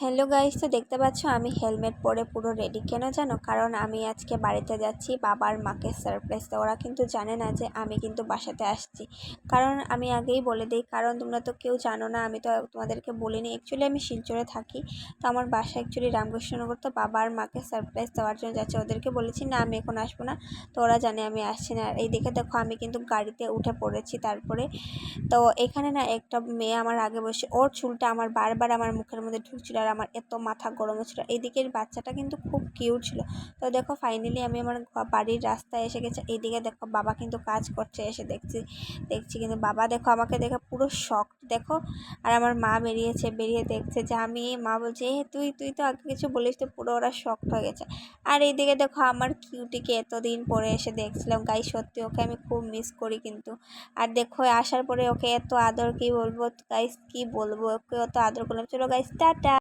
Hello guys, তো দেখতে পাচ্ছ আমি হেলমেট পরে পুরো রেডি। কেন জানো? কারণ আমি আজকে বাড়িতে যাচ্ছি বাবার মাকে সারপ্রাইজ দেওয়া। ওরা কিন্তু জানে না যে আমি কিন্তু বাসাতে আসছি। কারণ আমি আগেই বলে দিই, কারণ তোমরা তো কেউ জানো না, আমি তো তোমাদেরকে বলিনি। অ্যাকচুয়ালি আমি শিলচরে থাকি, তো আমার বাসা অ্যাকচুয়ালি রামকৃষ্ণনগর। তো বাবার মাকে সারপ্রাইজ দেওয়ার জন্য যাচ্ছে। ওদেরকে বলেছি না আমি এখন আসবো না, তো ওরা জানে আমি আসছি না। আর এই দেখে দেখো আমি কিন্তু গাড়িতে উঠে পড়েছি। তারপরে তো এখানে না একটা মেয়ে আমার আগে বসে, ওর চুলটা আমার বারবার আমার মুখের মধ্যে ঢুকছিল আর আমার এত মাথা গরম হচ্ছিল। এইদিকের বাচ্চাটা কিন্তু খুব কিউট ছিল। তো দেখো ফাইনালি আমি আমার বাড়ির রাস্তায় এসে গেছি। এইদিকে দেখো বাবা কিন্তু কাজ করছে, এসে দেখছি কিন্তু বাবা দেখো আমাকে দেখে পুরো শক দেখো। আর আমার মা বেরিয়ে দেখছে যে আমি, মা বলছে তুই তুই তো আগে কিছু বলিস, তো পুরো ওরা শক হয়ে গেছে। আর এইদিকে দেখো আমার কিউটিকে এতদিন পরে এসে দেখছিলাম। গাই সত্যি ওকে আমি খুব মিস করি কিন্তু। আর দেখো আসার পরে ওকে এত আদর, কি বলবো গাইস, কি বলবো, ওকে অত আদর করলাম। চলো গাইস, টাটা।